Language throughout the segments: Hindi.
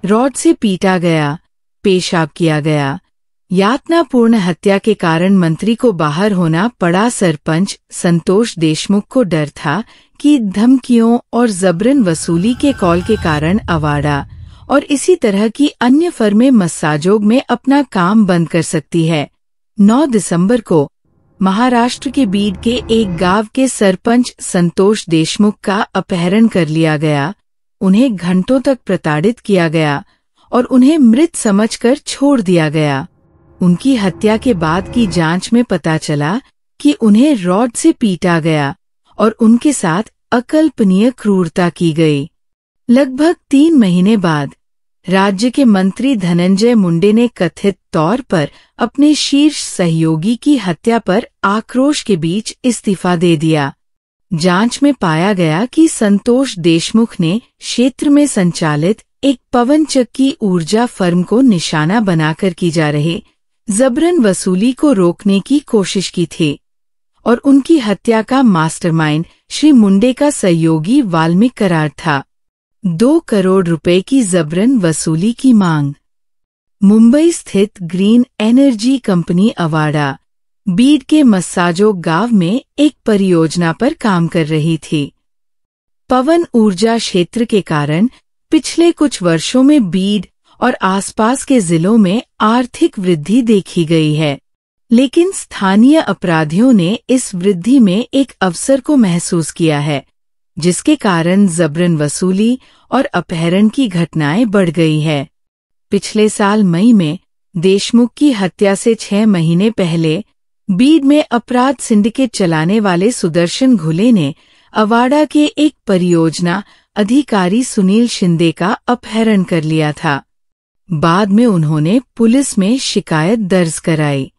रॉड से पीटा गया, पेशाब किया गया। यातनापूर्ण हत्या के कारण मंत्री को बाहर होना पड़ा। सरपंच संतोष देशमुख को डर था कि धमकियों और जबरन वसूली के कॉल के कारण अवाड़ा और इसी तरह की अन्य फर्में मस्साजोग में अपना काम बंद कर सकती है। 9 दिसंबर को महाराष्ट्र के बीड के एक गांव के सरपंच संतोष देशमुख का अपहरण कर लिया गया। उन्हें घंटों तक प्रताड़ित किया गया और उन्हें मृत समझकर छोड़ दिया गया। उनकी हत्या के बाद की जांच में पता चला कि उन्हें रॉड से पीटा गया और उनके साथ अकल्पनीय क्रूरता की गई। लगभग 3 महीने बाद राज्य के मंत्री धनंजय मुंडे ने कथित तौर पर अपने शीर्ष सहयोगी की हत्या पर आक्रोश के बीच इस्तीफा दे दिया। जांच में पाया गया कि संतोष देशमुख ने क्षेत्र में संचालित एक पवन चक्की ऊर्जा फर्म को निशाना बनाकर की जा रही जबरन वसूली को रोकने की कोशिश की थी और उनकी हत्या का मास्टरमाइंड श्री मुंडे का सहयोगी वाल्मीकि कराड़ था। 2 करोड़ रुपए की जबरन वसूली की मांग। मुंबई स्थित green energy company Awada Beed के मस्साजोग गांव में एक परियोजना पर काम कर रही थी। पवन ऊर्जा क्षेत्र के कारण पिछले कुछ वर्षों में बीड और आसपास के जिलों में आर्थिक वृद्धि देखी गई है, लेकिन स्थानीय अपराधियों ने इस वृद्धि में एक अवसर को महसूस किया है, जिसके कारण जबरन वसूली और अपहरण की घटनाएं बढ़ गई है। पिछले साल मई में देशमुख की हत्या से 6 महीने पहले बीड में अपराध सिंडिकेट चलाने वाले सुदर्शन घुले ने अवाड़ा के एक परियोजना अधिकारी सुनील शिंदे का अपहरण कर लिया था। बाद में उन्होंने पुलिस में शिकायत दर्ज कराई।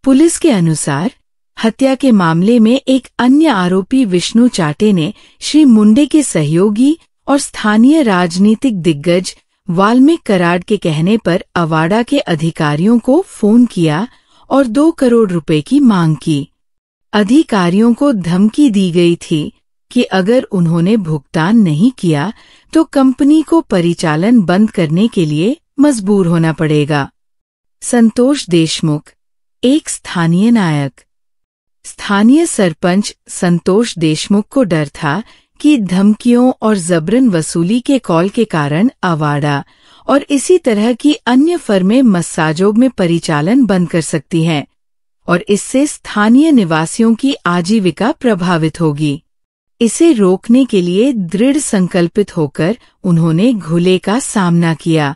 पुलिस के अनुसार हत्या के मामले में एक अन्य आरोपी विष्णु चाटे ने श्री मुंडे के सहयोगी और स्थानीय राजनीतिक दिग्गज वाल्मीकि कराड़ के कहने पर अवाड़ा के अधिकारियों को फोन किया और 2 करोड़ रुपए की मांग की। अधिकारियों को धमकी दी गई थी कि अगर उन्होंने भुगतान नहीं किया तो कंपनी को परिचालन बंद करने के लिए मजबूर होना पड़ेगा। संतोष देशमुख एक स्थानीय नायक। स्थानीय सरपंच संतोष देशमुख को डर था कि धमकियों और जबरन वसूली के कॉल के कारण अवाड़ा और इसी तरह की अन्य फर्में मस्साजोग में परिचालन बंद कर सकती हैं और इससे स्थानीय निवासियों की आजीविका प्रभावित होगी। इसे रोकने के लिए दृढ़ संकल्पित होकर उन्होंने घुले का सामना किया।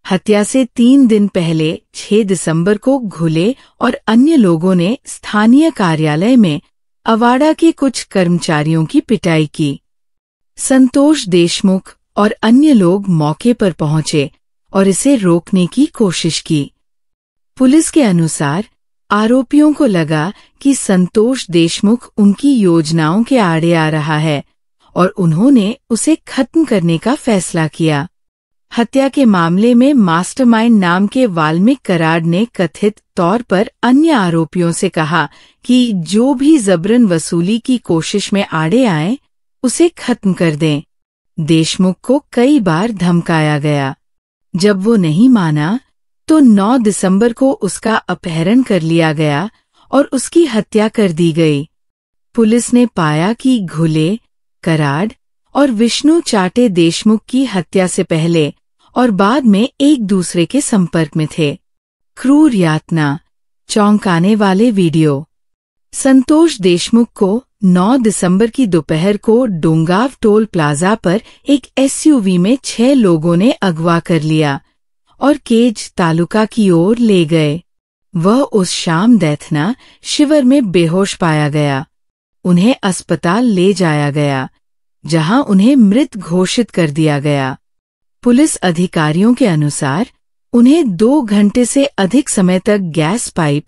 हत्या से 3 दिन पहले 6 दिसंबर को घुले और अन्य लोगों ने स्थानीय कार्यालय में अवाड़ा के कुछ कर्मचारियों की पिटाई की। संतोष देशमुख और अन्य लोग मौके पर पहुंचे और इसे रोकने की कोशिश की। पुलिस के अनुसार आरोपियों को लगा कि संतोष देशमुख उनकी योजनाओं के आड़े आ रहा है और उन्होंने उसे खत्म करने का फैसला किया। हत्या के मामले में मास्टरमाइंड नाम के वाल्मीकि कराड़ ने कथित तौर पर अन्य आरोपियों से कहा कि जो भी जबरन वसूली की कोशिश में आड़े आए उसे खत्म कर दें। देशमुख को कई बार धमकाया गया। जब वो नहीं माना तो 9 दिसंबर को उसका अपहरण कर लिया गया और उसकी हत्या कर दी गई। पुलिस ने पाया कि घुले, कराड़ और विष्णु चाटे देशमुख की हत्या से पहले और बाद में एक दूसरे के संपर्क में थे। क्रूर यातना, चौंकाने वाले वीडियो। संतोष देशमुख को 9 दिसंबर की दोपहर को डोंगाव टोल प्लाजा पर एक एसयूवी में 6 लोगों ने अगवा कर लिया और केज तालुका की ओर ले गए। वह उस शाम दैथना शिविर में बेहोश पाया गया। उन्हें अस्पताल ले जाया गया, जहां उन्हें मृत घोषित कर दिया गया। पुलिस अधिकारियों के अनुसार उन्हें 2 घंटे से अधिक समय तक गैस पाइप,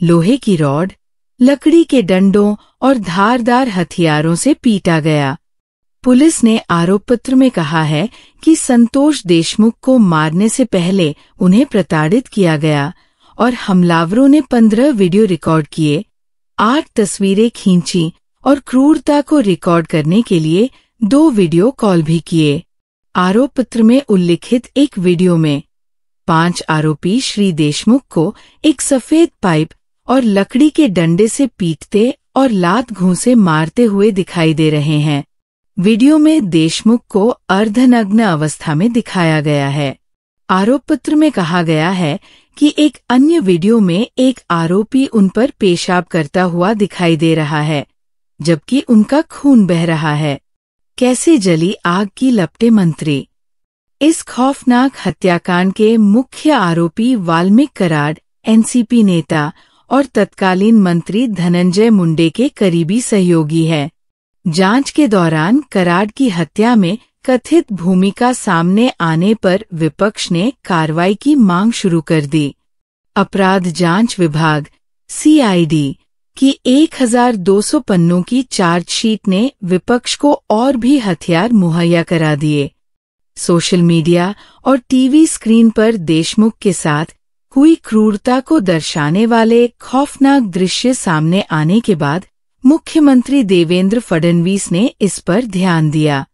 लोहे की रॉड, लकड़ी के डंडों और धारदार हथियारों से पीटा गया। पुलिस ने आरोप पत्र में कहा है कि संतोष देशमुख को मारने से पहले उन्हें प्रताड़ित किया गया और हमलावरों ने 15 वीडियो रिकॉर्ड किए, 8 तस्वीरें खींची और क्रूरता को रिकॉर्ड करने के लिए 2 वीडियो कॉल भी किए। आरोप पत्र में उल्लिखित एक वीडियो में 5 आरोपी श्री देशमुख को एक सफेद पाइप और लकड़ी के डंडे से पीटते और लात घूंसे मारते हुए दिखाई दे रहे हैं। वीडियो में देशमुख को अर्धनग्न अवस्था में दिखाया गया है। आरोप पत्र में कहा गया है कि एक अन्य वीडियो में एक आरोपी उन पर पेशाब करता हुआ दिखाई दे रहा है, जबकि उनका खून बह रहा है। कैसे जली आग की लपटें मंत्री। इस खौफनाक हत्याकांड के मुख्य आरोपी वाल्मीकि कराड एनसीपी नेता और तत्कालीन मंत्री धनंजय मुंडे के करीबी सहयोगी है। जांच के दौरान कराड की हत्या में कथित भूमिका सामने आने पर विपक्ष ने कार्रवाई की मांग शुरू कर दी। अपराध जांच विभाग सीआईडी की 1200 पन्नों की चार्जशीट ने विपक्ष को और भी हथियार मुहैया करा दिए। सोशल मीडिया और टीवी स्क्रीन पर देशमुख के साथ हुई क्रूरता को दर्शाने वाले खौफनाक दृश्य सामने आने के बाद मुख्यमंत्री देवेंद्र फडणवीस ने इस पर ध्यान दिया।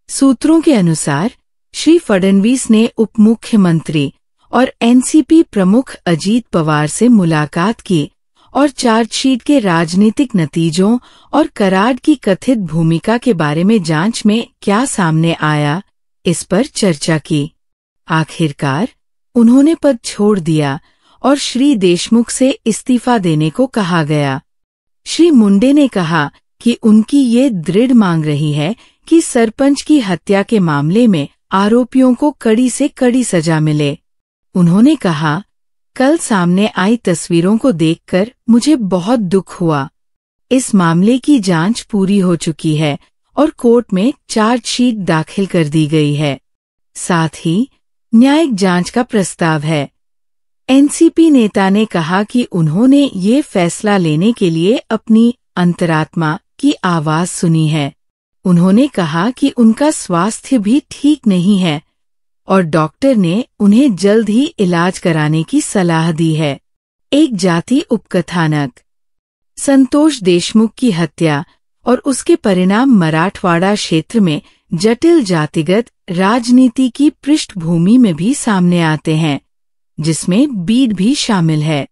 सूत्रों के अनुसार श्री फडणवीस ने उप मुख्यमंत्री और एनसीपी प्रमुख अजीत पवार से मुलाकात की और चार्जशीट के राजनीतिक नतीजों और कराड की कथित भूमिका के बारे में जांच में क्या सामने आया, इस पर चर्चा की। आखिरकार उन्होंने पद छोड़ दिया और श्री देशमुख से इस्तीफा देने को कहा गया। श्री मुंडे ने कहा कि उनकी ये दृढ़ मांग रही है कि सरपंच की हत्या के मामले में आरोपियों को कड़ी से कड़ी सजा मिले। उन्होंने कहा, कल सामने आई तस्वीरों को देखकर मुझे बहुत दुख हुआ। इस मामले की जांच पूरी हो चुकी है और कोर्ट में चार्जशीट दाखिल कर दी गई है। साथ ही न्यायिक जांच का प्रस्ताव है। एनसीपी नेता ने कहा कि उन्होंने ये फैसला लेने के लिए अपनी अंतरात्मा की आवाज सुनी है। उन्होंने कहा कि उनका स्वास्थ्य भी ठीक नहीं है और डॉक्टर ने उन्हें जल्द ही इलाज कराने की सलाह दी है। एक जाति उपकथानक। संतोष देशमुख की हत्या और उसके परिणाम मराठवाड़ा क्षेत्र में जटिल जातिगत राजनीति की पृष्ठभूमि में भी सामने आते हैं, जिसमें बीड भी शामिल है।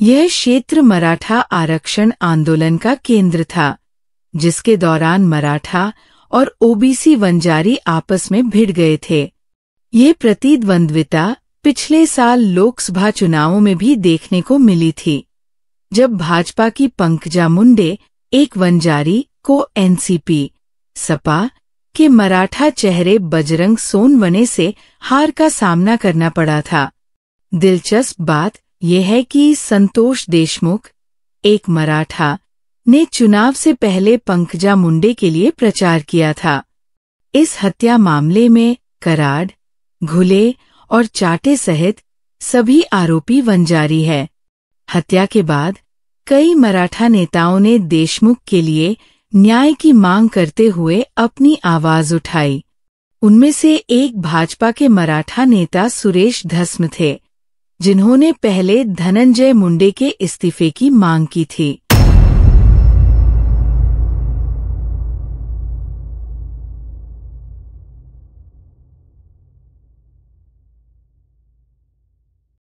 यह क्षेत्र मराठा आरक्षण आंदोलन का केंद्र था, जिसके दौरान मराठा और ओबीसी वंजारी आपस में भिड़ गए थे। ये प्रतिद्वंद्विता पिछले साल लोकसभा चुनावों में भी देखने को मिली थी, जब भाजपा की पंकजा मुंडे एक वंजारी को एनसीपी सपा के मराठा चेहरे बजरंग सोनवने से हार का सामना करना पड़ा था। दिलचस्प बात यह है कि संतोष देशमुख, एक मराठा, ने चुनाव से पहले पंकजा मुंडे के लिए प्रचार किया था। इस हत्या मामले में कराड, घुले और चाटे सहित सभी आरोपी वंजारी है। हत्या के बाद कई मराठा नेताओं ने देशमुख के लिए न्याय की मांग करते हुए अपनी आवाज उठाई। उनमें से एक भाजपा के मराठा नेता सुरेश धस्म थे, जिन्होंने पहले धनंजय मुंडे के इस्तीफे की मांग की थी।